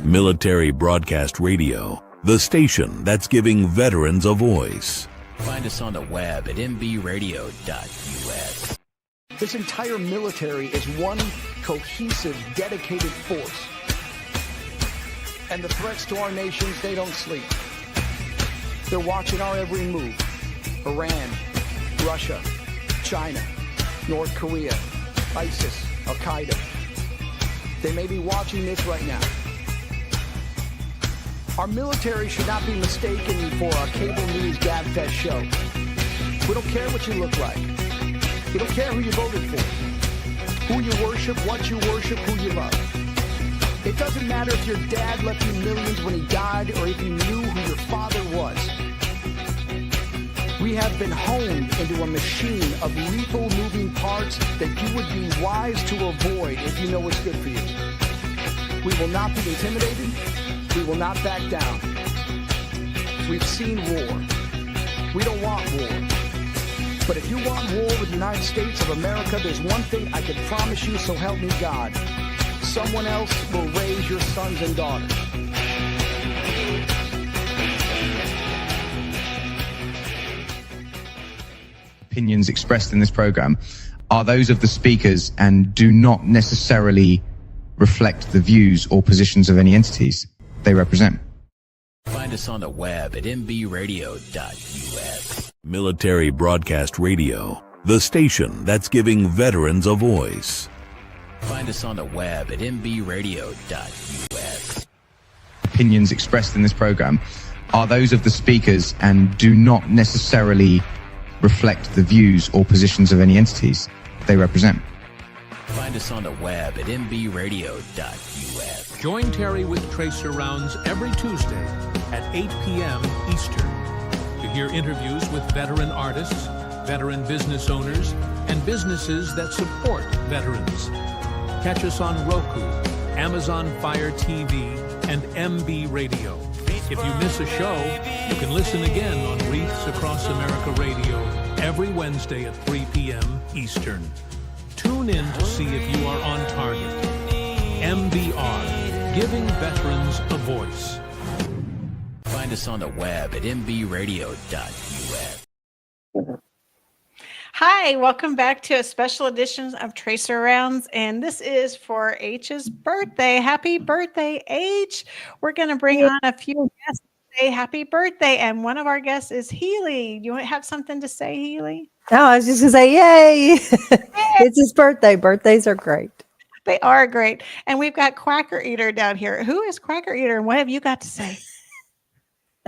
Military Broadcast Radio, the station that's giving veterans a voice. Find us on the web at mbradio.us. This entire military is one cohesive, dedicated force. And the threats to our nations, they don't sleep. They're watching our every move. Iran, Russia, China, North Korea, ISIS, Al-Qaeda. They may be watching this right now. Our military should not be mistaken for a cable news gabfest show. We don't care what you look like. We don't care who you voted for, who you worship, what you worship, who you love. It doesn't matter if your dad left you millions when he died or if you knew who your father was. We have been honed into a machine of lethal moving parts that you would be wise to avoid if you know what's good for you. We will not be intimidated. We will not back down. We've seen war. We don't want war. But if you want war with the United States of America, there's one thing I can promise you, so help me God. Someone else will raise your sons and daughters. Opinions expressed in this program are those of the speakers and do not necessarily reflect the views or positions of any entities they represent. Find us on the web at mbradio.us. Military Broadcast Radio, the station that's giving veterans a voice. Find us on the web at mbradio.us. Opinions expressed in this program are those of the speakers and do not necessarily reflect the views or positions of any entities they represent. Find us on the web at mbradio.us. Join Terry with Tracer Rounds every Tuesday at 8 p.m. Eastern to hear interviews with veteran artists, veteran business owners, and businesses that support veterans. Catch us on Roku, Amazon Fire TV, and MB Radio. If you miss a show, you can listen again on Wreaths Across America Radio every Wednesday at 3 p.m. Eastern. Tune in to see if you are on target. MBR, giving veterans a voice. Find us on the web at mbradio.us. Hi, welcome back to a special edition of Tracer Rounds, and this is for H's birthday. Happy birthday, H. We're going to bring on a few guests to say happy birthday, and one of our guests is Healy. You have something to say, Healy? No, I was just going to say, yay. It's his birthday. Birthdays are great. They are great. And we've got Quacker Eater down here. Who is Quacker Eater, and what have you got to say?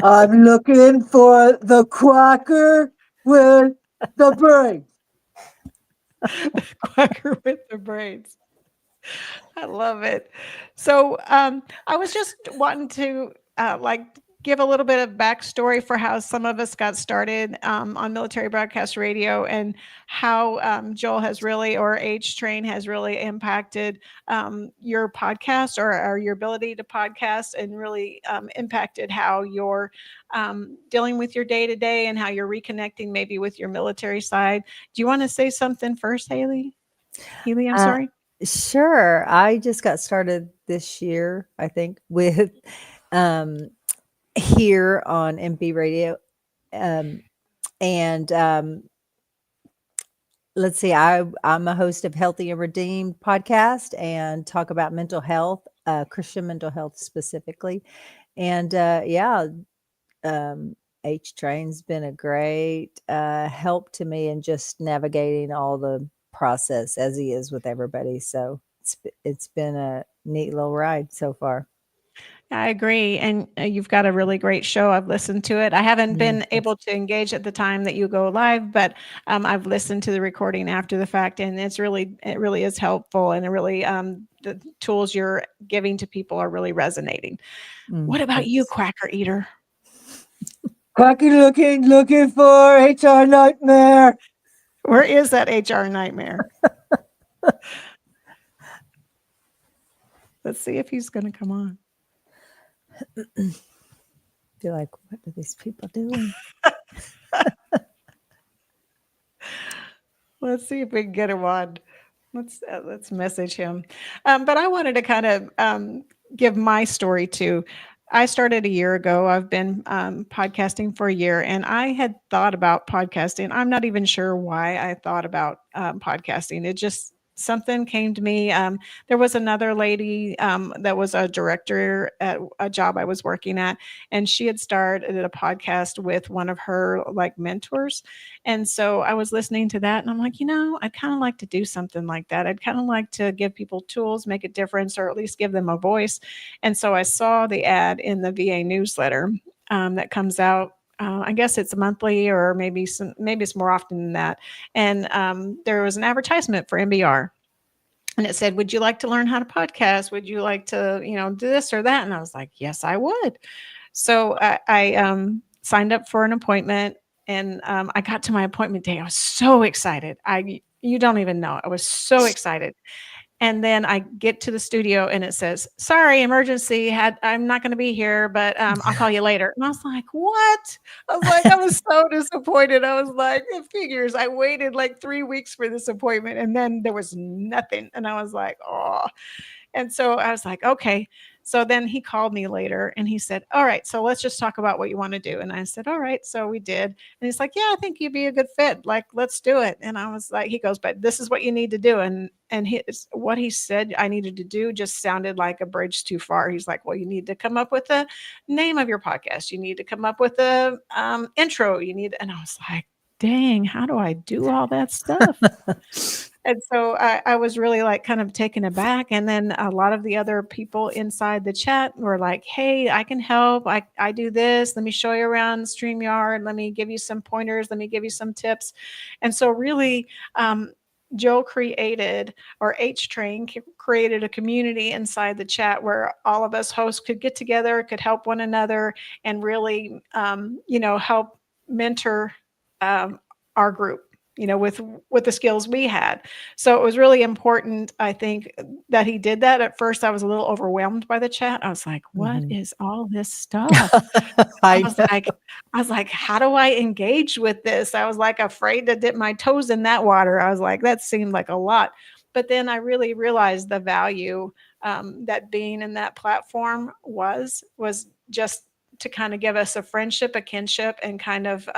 I'm looking for the quacker with the braids. Quacker with the braids. I love it. So I was just wanting to give a little bit of backstory for how some of us got started on Military Broadcast Radio, and how Joel has really, or H Train has really impacted your podcast or your ability to podcast, and really impacted how you're dealing with your day to day and how you're reconnecting maybe with your military side. Do you want to say something first, Healy? Healy, I'm sorry. Sure. I just got started this year, I think, with here on MB Radio. Let's see, I'm a host of Healthy and Redeemed podcast and talk about mental health, Christian mental health specifically. And H Train's been a great help to me in just navigating all the process, as he is with everybody. So it's been a neat little ride so far. I agree. And you've got a really great show. I've listened to it. I haven't been able to engage at the time that you go live, but I've listened to the recording after the fact, and it really is helpful. And it really, the tools you're giving to people are really resonating. What about you, Quacker Eater? Quacky looking for HR Nightmare. Where is that HR Nightmare? Let's see if he's going to come on. Feel like, what are these people doing? Let's see if we can get him on. Let's message him. But I wanted to kind of give my story too. I started a year ago. I've been podcasting for a year, and I had thought about podcasting. I'm not even sure why I thought about podcasting. It just something came to me. There was another lady that was a director at a job I was working at, and she had started a podcast with one of her like mentors. And so I was listening to that, and I'm like, I'd kind of like to do something like that. I'd kind of like to give people tools, make a difference, or at least give them a voice. And so I saw the ad in the VA newsletter that comes out. I guess it's monthly, or maybe it's more often than that. And there was an advertisement for MBR, and it said, "Would you like to learn how to podcast? Would you like to, do this or that?" And I was like, "Yes, I would." So I signed up for an appointment, and I got to my appointment day. I was so excited. You don't even know. I was so excited. And then I get to the studio and it says, "Sorry, emergency. I'm not going to be here, but I'll call you later." And I was like, "What?" I was so disappointed. I was like, "It figures." I waited like 3 weeks for this appointment, and then there was nothing. And I was like, "Oh." And so I was like, "Okay." So then he called me later and he said, "All right, so let's just talk about what you want to do." And I said, "All right." So we did. And he's like, "Yeah, I think you'd be a good fit. Like, let's do it." And I was like, he goes, "But this is what you need to do." And what he said I needed to do just sounded like a bridge too far. He's like, "Well, you need to come up with a name of your podcast. You need to come up with a intro. And I was like, dang, how do I do all that stuff? And so I was really like kind of taken aback. And then a lot of the other people inside the chat were like, "Hey, I can help. I do this. Let me show you around StreamYard. Let me give you some pointers. Let me give you some tips." And so really, Joe created, or H-Train created, a community inside the chat where all of us hosts could get together, could help one another, and really, help mentor our group, with the skills we had. So it was really important, I think, that he did that. At first, I was a little overwhelmed by the chat. I was like, "What is all this stuff?" I was like, "How do I engage with this?" I was like afraid to dip my toes in that water. I was like, that seemed like a lot. But then I really realized the value that being in that platform was just to kind of give us a friendship, a kinship, and kind of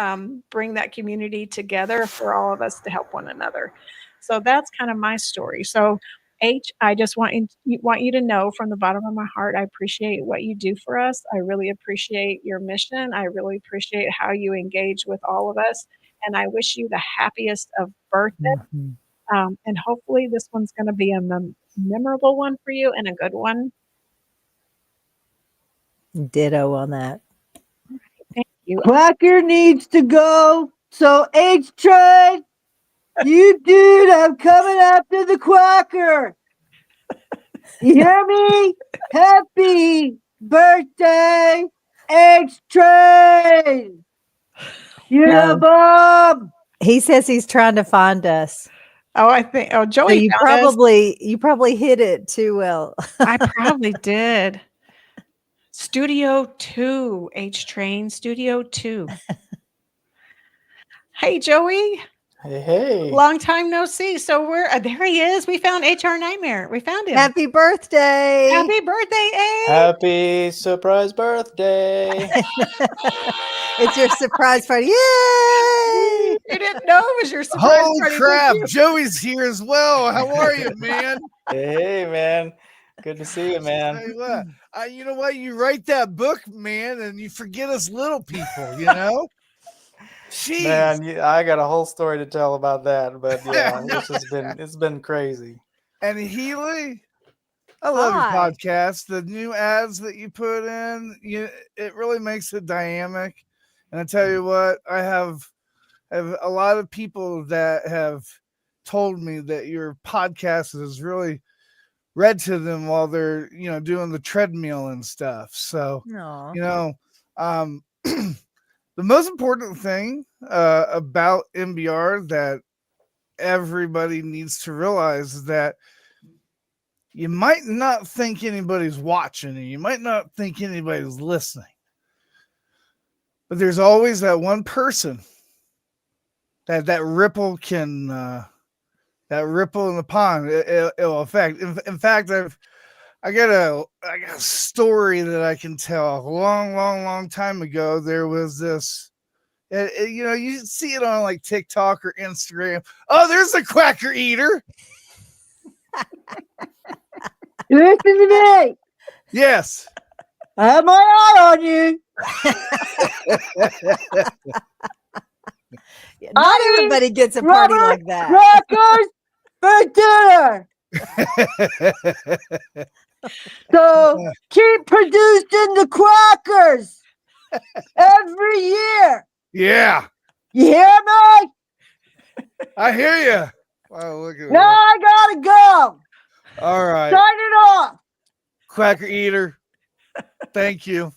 bring that community together for all of us to help one another. So that's kind of my story. So H, I just want you to know from the bottom of my heart, I appreciate what you do for us. I really appreciate your mission. I really appreciate how you engage with all of us. And I wish you the happiest of birthday. And hopefully this one's going to be a memorable one for you and a good one. Ditto on that. Thank you. Quacker needs to go. So H-Train, you dude, I'm coming after the Quacker. You hear me? Happy birthday, H-Train. Yeah, Bob. He says he's trying to find us. Oh, Joey, so you probably hit it too well. I probably did. Studio 2, H-Train, Studio 2. Hey, Joey. Hey. Long time no see. So there he is. We found HR Nightmare. We found him. Happy birthday. Happy birthday, A. Happy surprise birthday. It's your surprise party. Yay! You didn't know it was your surprise Holy party. crap. Joey's here as well. How are you, man? Hey, man. Good to see you, man. Tell you what, you know what? You write that book, man, and you forget us little people, you know? Jeez. Man, I got a whole story to tell about that, but yeah, it's been crazy. And Healy, I love your podcast. The new ads that you put in, it really makes it dynamic. And I tell you what, I have a lot of people that have told me that your podcast has really read to them while they're, doing the treadmill and stuff. So, the most important thing about MBR that everybody needs to realize is that you might not think anybody's watching and you might not think anybody's listening. But there's always that one person that ripple can that ripple in the pond, it'll affect. In fact, I got a story that I can tell. A long time ago, there was this. You know, you see it on like TikTok or Instagram. Oh, there's a quacker eater. Listen to me. Yes. I have my eye on you. Not everybody gets a party like that. Crackers for dinner. So keep producing the crackers every year. Yeah. You hear me? I hear you. Wow, look at Now that. I gotta go. All right. Sign it off. Quacker eater. Thank you.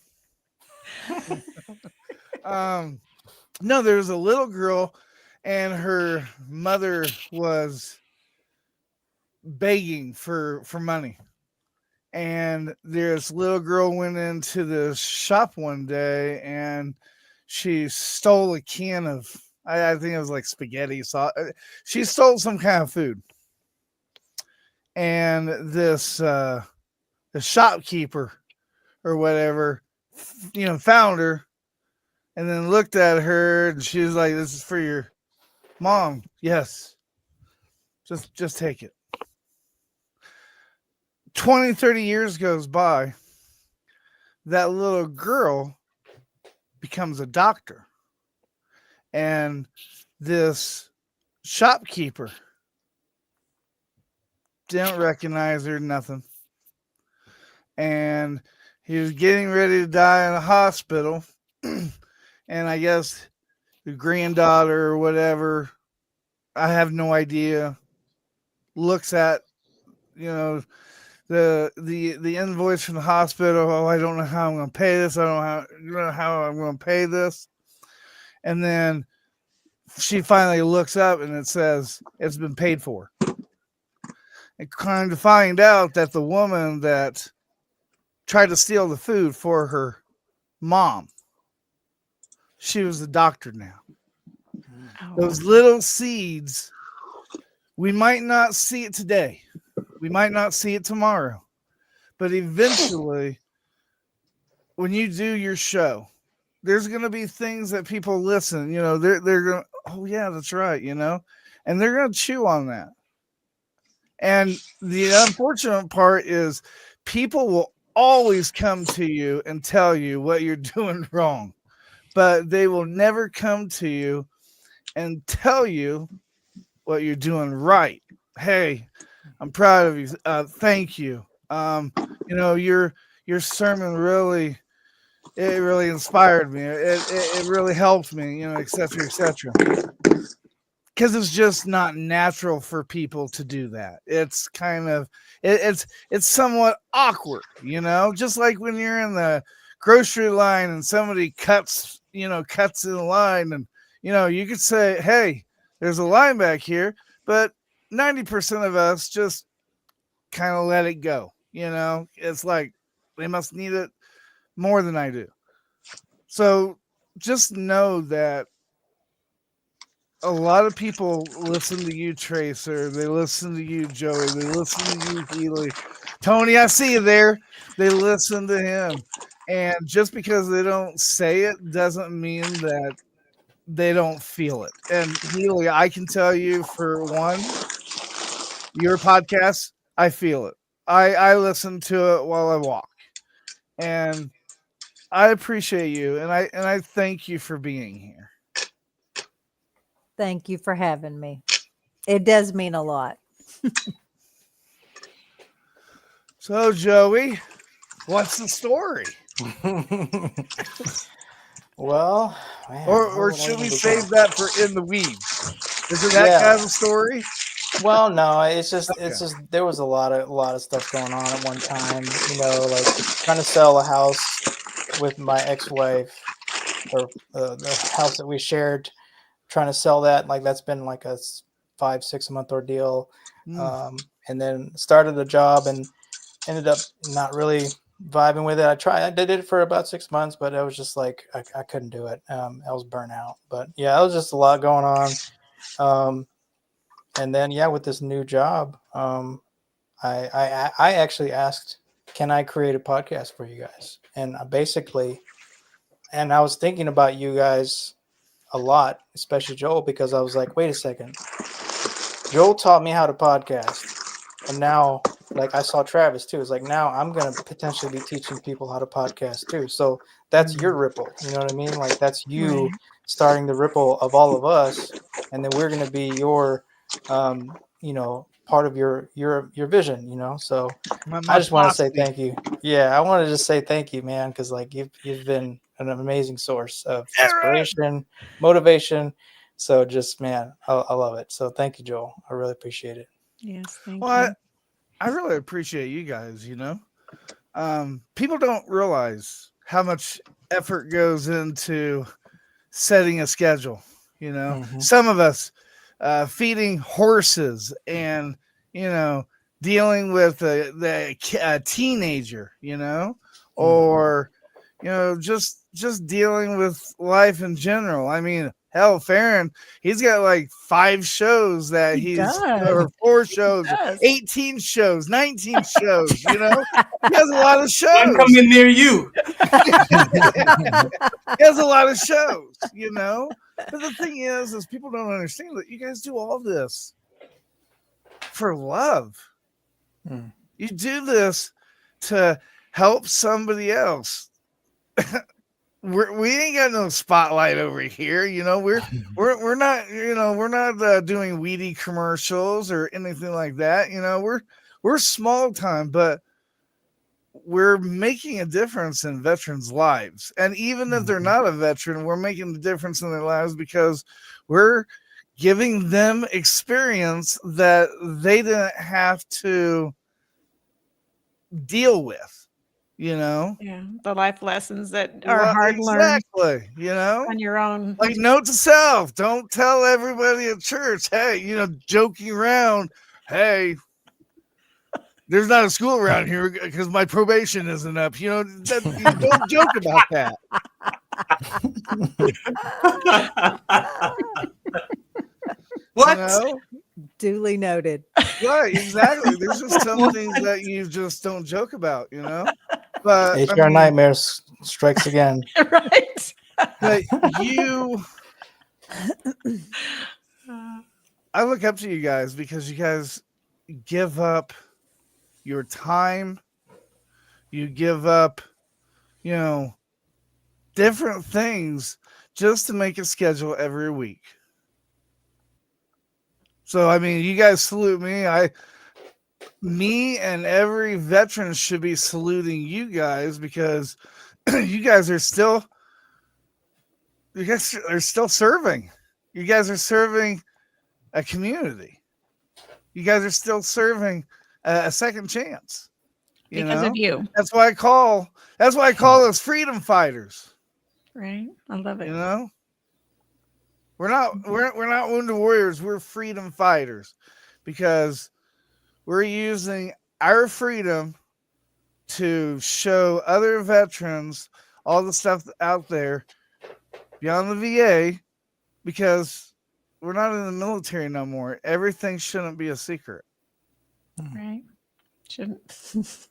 No, there was a little girl and her mother was begging for money. And this little girl went into the shop one day and she stole a can of, I think it was like spaghetti sauce. She stole some kind of food. And this, the shopkeeper or whatever, you know, found her and then looked at her and she was like, this is for your mom. Yes. Just take it. 20, 30 years goes by. That little girl becomes a doctor. And this shopkeeper didn't recognize her, nothing. And he was getting ready to die in a hospital. And I guess the granddaughter or whatever, I have no idea, looks at, you know, the invoice from the hospital. Oh, I don't know how I'm going to pay this. I don't know how I'm going to pay this. And then she finally looks up and it says it's been paid for. And kind of find out that the woman that tried to steal the food for her mom, she was a doctor now. Those little seeds, we might not see it today. We might not see it tomorrow. But eventually, when you do your show, there's going to be things that people listen, you know, they're going to, oh yeah, that's right, you know, and they're going to chew on that. And the unfortunate part is people will always come to you and tell you what you're doing wrong, but they will never come to you and tell you what you're doing right. Hey, I'm proud of you. Thank you. You know, your sermon really inspired me. It really helped me, you know, et cetera, et cetera. Because it's just not natural for people to do that. It's kind of it's somewhat awkward, you know, just like when you're in the grocery line and somebody cuts in the line, and you know, you could say, hey, there's a line back here, but 90% of us just kind of let it go. You know, it's like they must need it more than I do. So just know that a lot of people listen to you, Tracer. They listen to you, Joey. They listen to you, Healy. Tony, I see you there. They listen to him. And just because they don't say it doesn't mean that they don't feel it. And Healy, I can tell you for one, your podcast, I feel it. I listen to it while I walk. And I appreciate you, and I thank you for being here. Thank you for having me. It does mean a lot. So, Joey, what's the story? Well, man, or should we save that for in the weeds? Is it that kind of a story? Well, no, it's just there was a lot of stuff going on at one time. You know, like trying to sell a house with my ex-wife, or the house that we shared. Trying to sell that, like that's been like a 5-6 month ordeal. And then started a job and ended up not really vibing with it. I did it for about 6 months, but I was just like, I couldn't do it. I was burnt out. But yeah, it was just a lot going on. And then, yeah, with this new job, I actually asked can I create a podcast for you guys? And I was thinking about you guys a lot, especially Joel, because I was like, wait a second. Joel taught me how to podcast. And now, like, I saw Travis too. It's like, now I'm going to potentially be teaching people how to podcast too. So that's your ripple. You know what I mean? Like, that's you starting the ripple of all of us. And then we're going to be your, part of your vision, So I just want to say thank you. Yeah, I want to just say thank you, man, because like you've been an amazing source of inspiration, motivation. So just, man, I love it. So thank you, Joel. I really appreciate it. Yes, thank Well, you. I really appreciate you guys, people don't realize how much effort goes into setting a schedule, Some of us feeding horses and, dealing with a teenager, or, just dealing with life in general. I mean, hell, Farron, he's got like 5 shows that or 4 shows, 18 shows, 19 shows, He has a lot of shows. I'm coming near you. He has a lot of shows, But the thing is people don't understand that you guys do all this for love. You do this to help somebody else. We ain't got no spotlight over here, We're not, we're not doing weedy commercials or anything like that. We're small time, but we're making a difference in veterans' lives. And even if they're not a veteran, we're making a difference in their lives because we're giving them experience that they didn't have to deal with, Yeah, the life lessons that are hard learned. Exactly, on your own. Like, note to self: don't tell everybody at church, hey, joking around, hey, there's not a school around here because my probation isn't up. You don't joke about that. What? Duly noted. Right, exactly. There's just some things that you just don't joke about, But HR Nightmares strikes again. Right. But I look up to you guys because you guys give up your time. You give up, different things just to make a schedule every week. So, I mean, you guys salute me. Me and every veteran should be saluting you guys because you guys are still serving. You guys are serving a community. You guys are still serving a second chance. Because of you. That's why I call us freedom fighters. Right. I love it. We're not wounded warriors. We're freedom fighters because we're using our freedom to show other veterans all the stuff out there beyond the VA because we're not in the military no more. Everything shouldn't be a secret. Right. Shouldn't.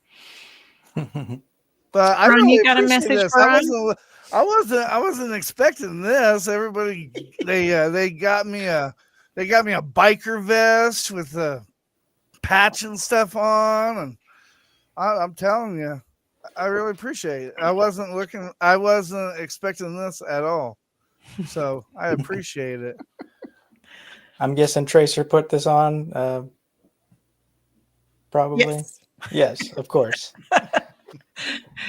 But I Ron, really you got a appreciate message this. for Ron? I wasn't expecting this. Everybody, they got me a biker vest with a patch and stuff on, and I'm telling you, I really appreciate it. I wasn't expecting this at all, so I appreciate it. I'm guessing Tracer put this on. Probably. Yes, of course.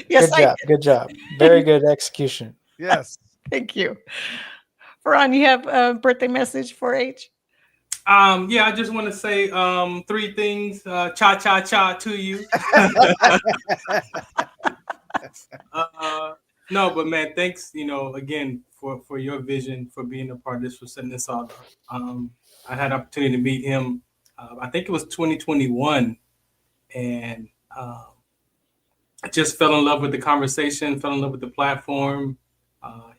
Yes, Good job. Very good execution. Yes. Thank you. Ron, you have a birthday message for H? Yeah, I just want to say 3 things. Cha cha cha to you. No, but man, thanks, again for your vision, for being a part of this, for setting this all up. I had an opportunity to meet him. I think it was 2021, and I just fell in love with the conversation, fell in love with the platform.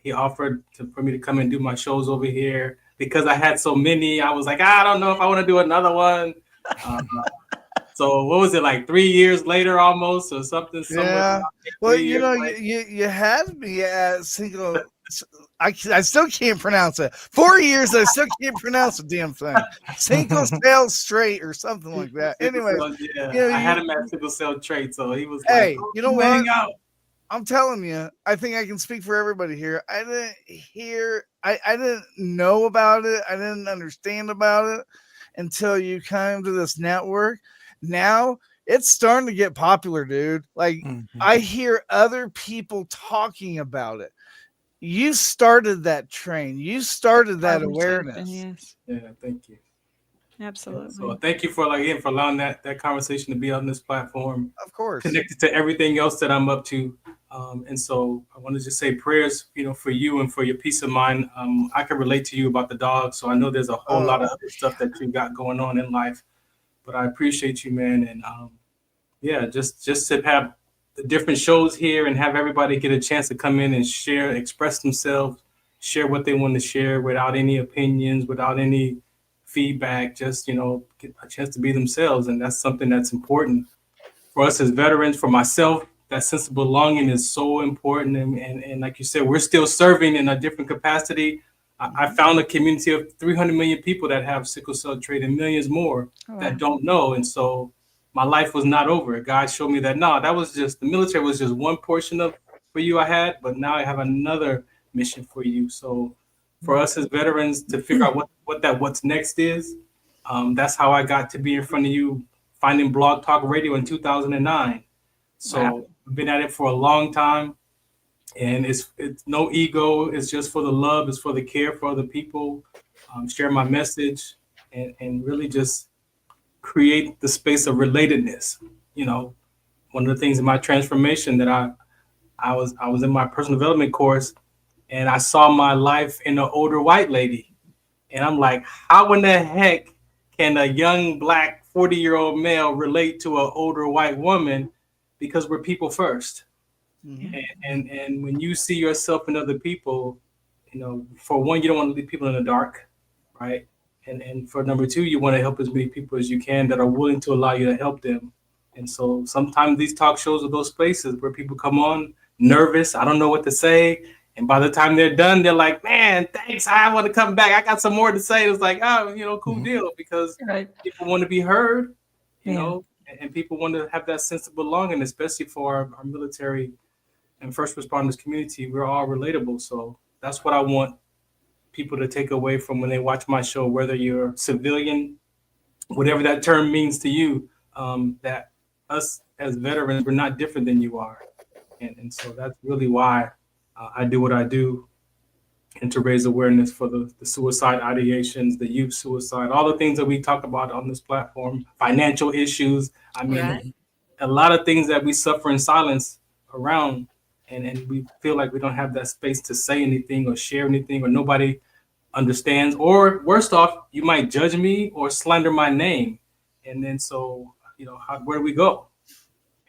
He offered for me to come and do my shows over here. Because I had so many, I was like, I don't know if I want to do another one. So what was it, like 3 years later almost or something? Yeah. Well, you know, later? you had me at single. I still can't pronounce it. 4 years, I still can't pronounce the damn thing. Single cell straight or something like that. Anyway, yeah, you know, I had him at sickle cell trait, so he was hey, like, you know "Come what? hang out." I'm telling you, I think I can speak for everybody here. I didn't know about it. I didn't understand about it until you came to this network. Now it's starting to get popular, dude. Like I hear other people talking about it. You started that train. You started that awareness. Yes, Yeah, thank you. absolutely. So thank you for allowing that conversation to be on this platform. Of course. Connected to everything else that I'm up to. And so I want to just say prayers, for you and for your peace of mind. I can relate to you about the dog. So I know there's a whole lot of other stuff that you got going on in life, but I appreciate you, man. And just to have the different shows here and have everybody get a chance to come in and share, express themselves, share what they want to share without any opinions, without any feedback, just, get a chance to be themselves. And that's something that's important for us as veterans. For myself, that sense of belonging is so important. And like you said, we're still serving in a different capacity. I found a community of 300 million people that have sickle cell trait and millions more that don't know. And so my life was not over. God showed me that, no, that was just, the military was just one portion of for you I had, but now I have another mission for you. So for us as veterans to figure out what's next is, that's how I got to be in front of you, finding Blog Talk Radio in 2009. So I've been at it for a long time, and it's no ego. It's just for the love. It's for the care for other people, share my message, and really just create the space of relatedness. One of the things in my transformation that I was in my personal development course, and I saw my life in an older white lady, and I'm like, how in the heck can a young Black 40-year-old male relate to an older white woman? Because we're people first. And when you see yourself in other people, for one, you don't want to leave people in the dark, right? And for number two, you want to help as many people as you can that are willing to allow you to help them. And so sometimes these talk shows are those places where people come on nervous, I don't know what to say. And by the time they're done, they're like, man, thanks, I want to come back. I got some more to say. It's like, cool deal, because people want to be heard, you know, and people want to have that sense of belonging, especially for our military and first responders community. We're all relatable. So that's what I want people to take away from when they watch my show, whether you're civilian, whatever that term means to you, that us as veterans, we're not different than you are. And so that's really why I do what I do, and to raise awareness for the suicide ideations, the youth suicide, all the things that we talk about on this platform, financial issues. I mean, a lot of things that we suffer in silence around, and we feel like we don't have that space to say anything or share anything, or nobody understands, or worst off, you might judge me or slander my name. And then so, where do we go?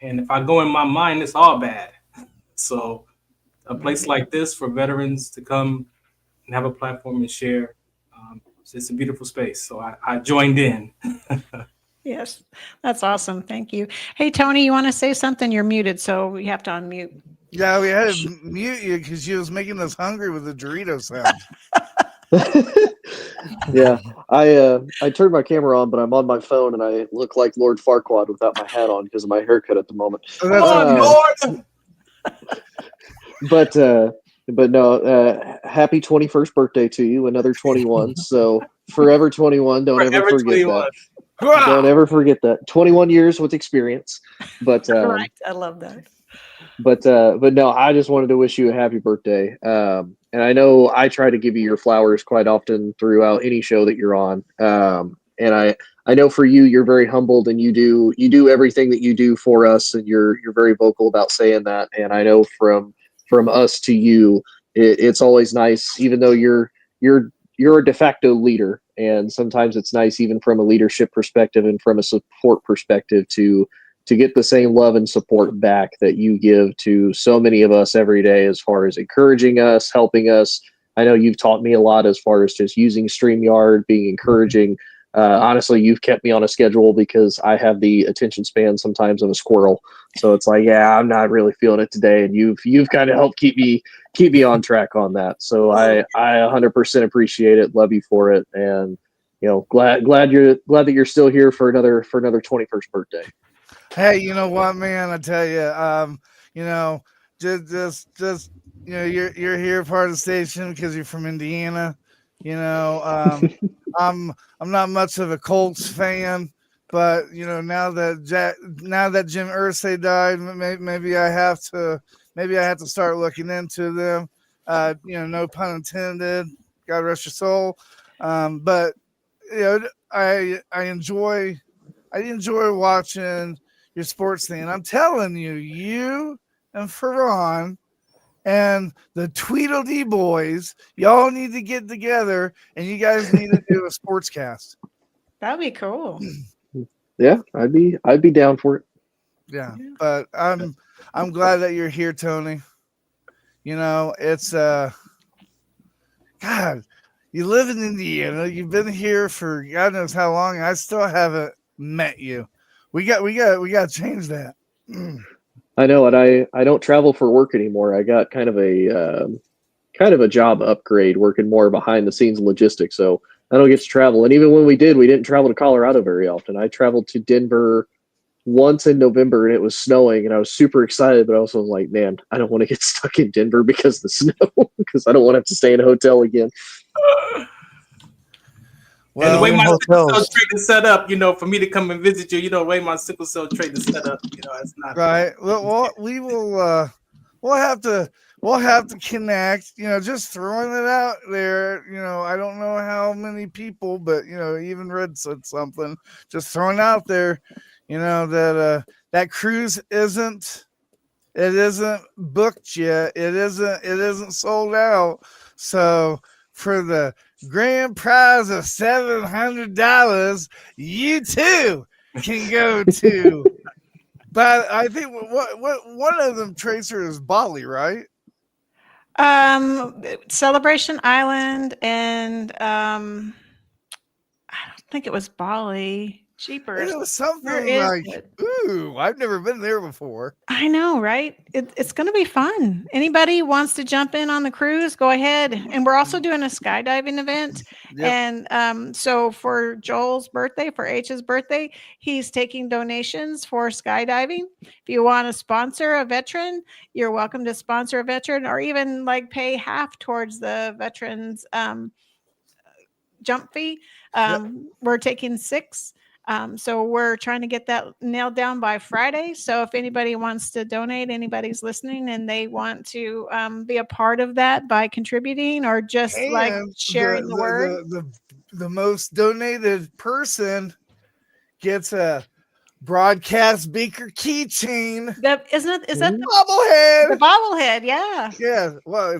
And if I go in my mind, it's all bad. So a place like this for veterans to come and have a platform and share, it's a beautiful space. So I joined in. Yes, that's awesome. Thank you. Hey, Tony, you want to say something? You're muted, so we have to unmute. Yeah, we had to mute you because you was making us hungry with the Dorito sound. Yeah, I turned my camera on, but I'm on my phone and I look like Lord Farquaad without my hat on because of my haircut at the moment. Lord! But no, happy 21st birthday to you, another 21. So forever 21. Don't ever forget 21. That. Don't ever forget that. 21 years with experience. But right, I love that. But no, I just wanted to wish you a happy birthday. And I know I try to give you your flowers quite often throughout any show that you're on. And I know for you, you're very humbled, and you do everything that you do for us, and you're very vocal about saying that. And I know from us to you, it's always nice, even though you're a de facto leader, and sometimes it's nice even from a leadership perspective and from a support perspective to get the same love and support back that you give to so many of us every day, as far as encouraging us, helping us. I know you've taught me a lot as far as just using StreamYard, being encouraging Honestly, you've kept me on a schedule because I have the attention span sometimes of a squirrel. So it's like, yeah, I'm not really feeling it today, and you've kind of helped keep me on track on that. So I 100% appreciate it, love you for it, and glad that you're still here for another 21st birthday. Hey, you know what, man? I tell you, just you're here part of the station because you're from Indiana. I'm not much of a Colts fan, but now that Jim Irsay died, maybe I have to start looking into them. No pun intended. God rest your soul. But I enjoy watching your sports thing. And I'm telling you, you and Ferran and the Tweedledee boys, y'all need to get together, and you guys need to do a sports cast. That'd be cool. Yeah, I'd be down for it. Yeah, but I'm glad that you're here, Tony. It's God, you live in Indiana. You've been here for God knows how long. I still haven't met you. We got to change that. I know, and I don't travel for work anymore. I got kind of a job upgrade, working more behind the scenes logistics. So I don't get to travel. And even when we didn't travel to Colorado very often. I traveled to Denver once in November, and it was snowing, and I was super excited, but I also was like, man, I don't want to get stuck in Denver because of the snow, because I don't want to have to stay in a hotel again. And the way my sickle cell trait is set up, for me to come and visit you, the way my sickle cell trait is set up, it's not right. Well, we will. We'll have to connect. Just throwing it out there. I don't know how many people, but even Red said something. Just throwing out there. That cruise isn't booked yet. It isn't sold out. So for the grand prize of $700, you too can go to. But I think what one of them, Tracer, is Bali, right? Celebration Island, and I don't think it was Bali. Jeepers. It was something like, ooh, I've never been there before. I know, right? It's going to be fun. Anybody wants to jump in on the cruise, go ahead. And we're also doing a skydiving event. Yep. And so for Joel's birthday, for H's birthday, he's taking donations for skydiving. If you want to sponsor a veteran, you're welcome to sponsor a veteran, or even pay half towards the veteran's jump fee. We're taking 6. So we're trying to get that nailed down by Friday. So if anybody wants to donate, anybody's listening and they want to be a part of that by contributing or just sharing the word. The most donated person gets a broadcast beaker keychain. Is that the bobblehead? The bobblehead, yeah. Yeah. Well,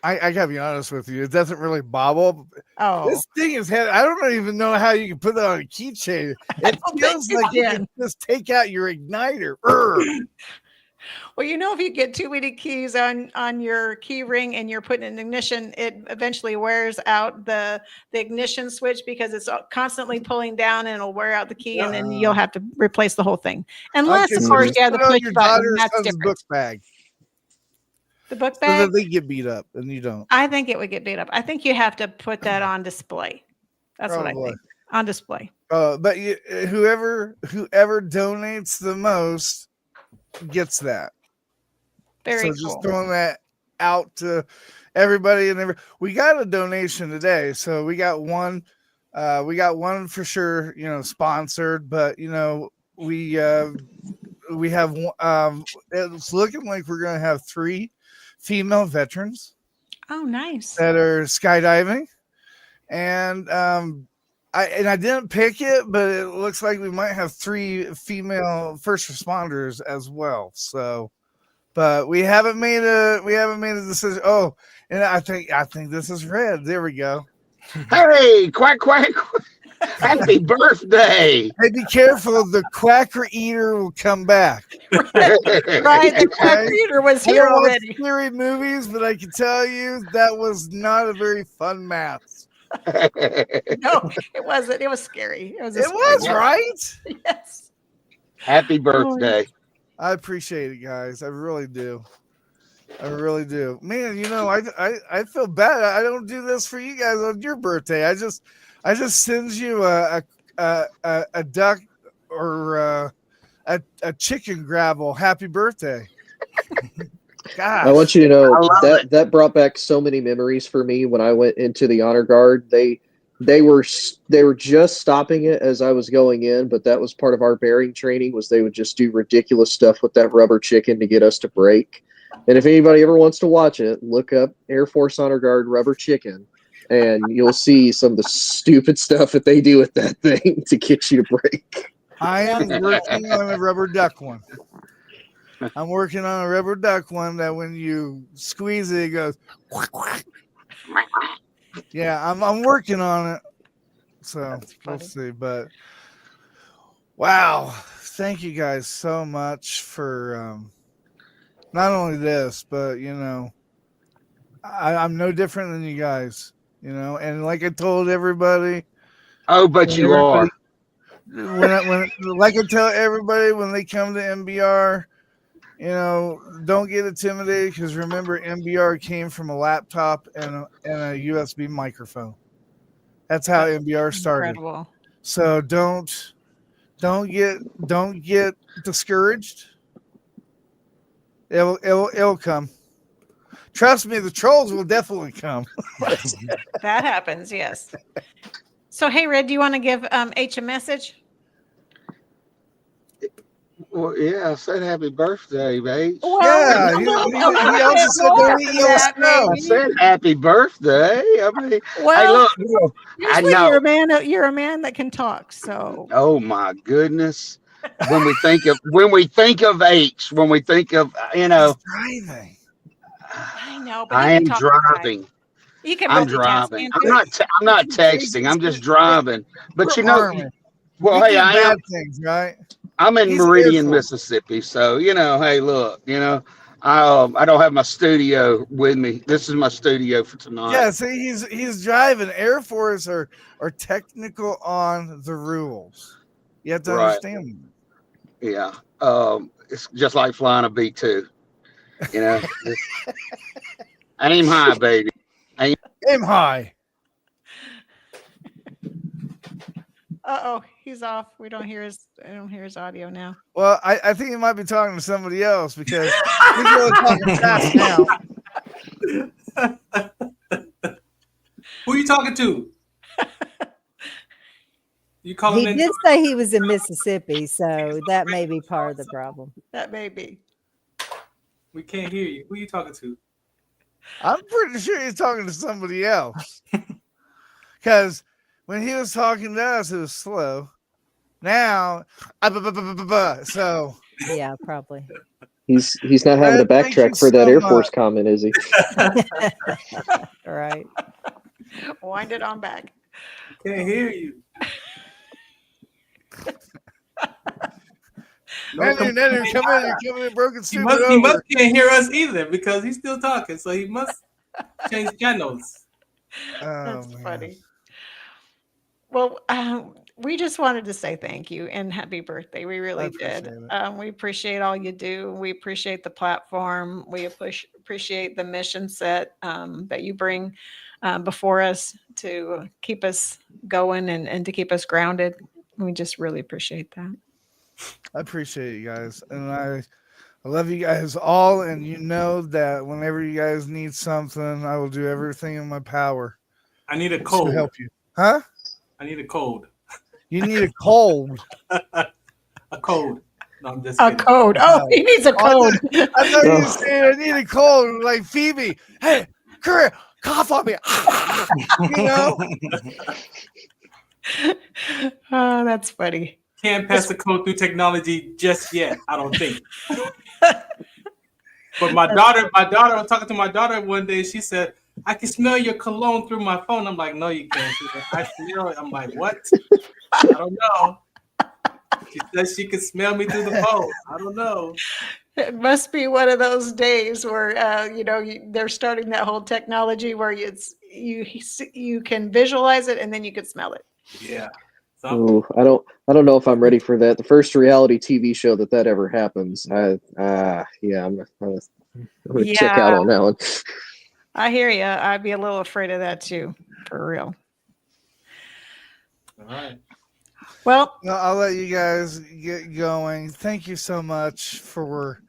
I gotta be honest with you. It doesn't really bobble. Oh, this thing is heavy. I don't even know how you can put that on a keychain. It feels like you can just take out your igniter. Well, if you get too many keys on your key ring and you're putting an ignition, it eventually wears out the ignition switch because it's constantly pulling down, and it'll wear out the key, and then you'll have to replace the whole thing. Unless, of course, you have the push button. That's different. Book bag. The book bag? So that they get beat up and you don't. I think it would get beat up. I think you have to put that on display. That's what I think. On display. But whoever donates the most gets that. Very cool. So just throwing that out to everybody and we got a donation today. So we got one for sure, sponsored, but we have it's looking like we're going to have 3 female veterans. Oh, nice. That are skydiving. And I didn't pick it, but it looks like we might have 3 female first responders as well. So, but we haven't made a decision. Oh, and I think this is Red. There we go. Hey, quack quack. Happy birthday. Hey, be careful. The Quacker Eater will come back. Right, the Quacker Eater was here already. Scary movies, but I can tell you that was not a very fun math. No, it wasn't. It was scary. It was. It was, right? Yes. Happy birthday. I appreciate it, guys. I really do. I really do. Man, you know, I feel bad. I don't do this for you guys on your birthday. I just send you a duck or a chicken gravel. Happy birthday. I want you to know that brought back so many memories for me when I went into the honor guard. They were just stopping it as I was going in, but that was part of our bearing training. Was they would just do ridiculous stuff with that rubber chicken to get us to break. And if anybody ever wants to watch it, look up Air Force Honor Guard rubber chicken, and you'll see some of the stupid stuff that they do with that thing to get you to break. I am working on a rubber duck one. I'm working on a rubber duck one that when you squeeze it, it goes quack, quack. Yeah, I'm working on it. So we'll see. But wow, thank you guys so much for not only this, but you know, I'm no different than you guys, you know, and like I told everybody. Oh, but you are. Like I tell everybody when they come to MBR, you know, don't get intimidated because remember, MBR came from a laptop and a USB microphone. That's how MBR started. Incredible. So don't get discouraged. It'll come. Trust me, the trolls will definitely come. That happens, yes. So, hey, Red, do you want to give H a message? Well, yeah, I said happy birthday, babe. Well, yeah, he also said don't eat your snow. I said happy birthday. I mean, well, hey, look, I usually know. You're a man that can talk. So. Oh my goodness. When we think of H, when we think of driving. I know, but I am driving. You can I'm driving. I'm not texting. I'm just driving. But you know, well, hey, I am. Things, right? I'm in Meridian, Mississippi. So you know, hey, look, you know, I don't have my studio with me. This is my studio for tonight. Yeah, see, he's driving. Air Force are technical on the rules. You have to understand them. Yeah, it's just like flying a B-2. You know, aim high, baby. Aim high. Uh-oh, he's off. I don't hear his audio now. Well, I think he might be talking to somebody else because he's really talking fast now. Who are you talking to? You calling? He did say he was in Mississippi, so that may be part of the problem. That may be. We can't hear you. Who are you talking to? I'm pretty sure he's talking to somebody else. Because when he was talking to us, it was slow. Now, so yeah, probably. He's not having to backtrack for that Air Force comment, is he? All right. Wind it on back. Can't hear you. Nanu, come in, broken stupid. He must can't hear us either because he's still talking. So he must change channels. That's funny. Well, we just wanted to say thank you and happy birthday. We really did. We appreciate all you do. We appreciate the platform. We appreciate the mission set that you bring before us to keep us going and to keep us grounded. We just really appreciate that. I appreciate you guys. And I love you guys all. And you know that whenever you guys need something, I will do everything in my power. I need a code to help you. Huh? I need a code. You need a cold. A code. No, I'm just a kidding. Code. Oh, he needs a code. I thought you were saying I need a cold, like Phoebe. Hey, Curry, cough on me. You know? Oh, that's funny. Can't pass the code through technology just yet, I don't think. But my daughter, I was talking to my daughter one day. She said, I can smell your cologne through my phone. I'm like, no, you can't. She said, I smell it. I'm like, what? I don't know. She said she could smell me through the phone. I don't know. It must be one of those days where they're starting that whole technology where you can visualize it and then you can smell it. Yeah. Ooh, I don't know if I'm ready for that. The first reality TV show that ever happens. I'm gonna check out on that one. I hear you. I'd be a little afraid of that too, for real. All right. Well, I'll let you guys get going. Thank you so much for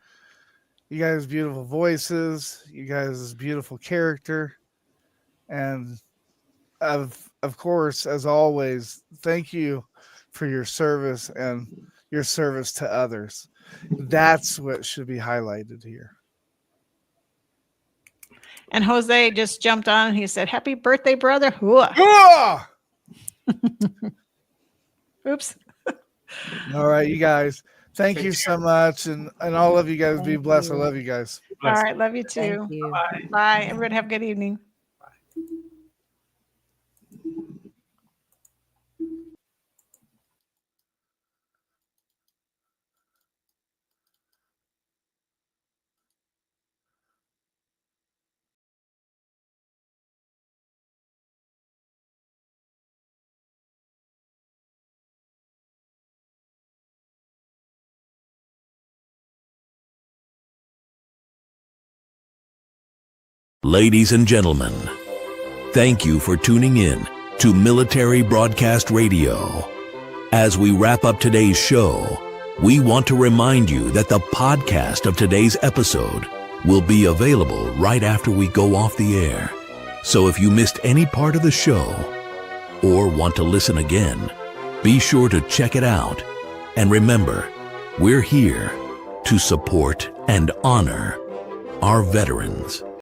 you guys' beautiful voices, you guys' beautiful character, and of course, as always, thank you for your service and your service to others. That's what should be highlighted here. and Jose just jumped on and he said, "Happy birthday, brother." Oops. All right, you guys. Thank you so much. And all of you guys be blessed. I love you guys. All right. Love you too. Thank you. Bye. Bye. Everyone have a good evening. Ladies and gentlemen, thank you for tuning in to Military Broadcast Radio. As we wrap up today's show, we want to remind you that the podcast of today's episode will be available right after we go off the air. So if you missed any part of the show or want to listen again, be sure to check it out. And remember, we're here to support and honor our veterans.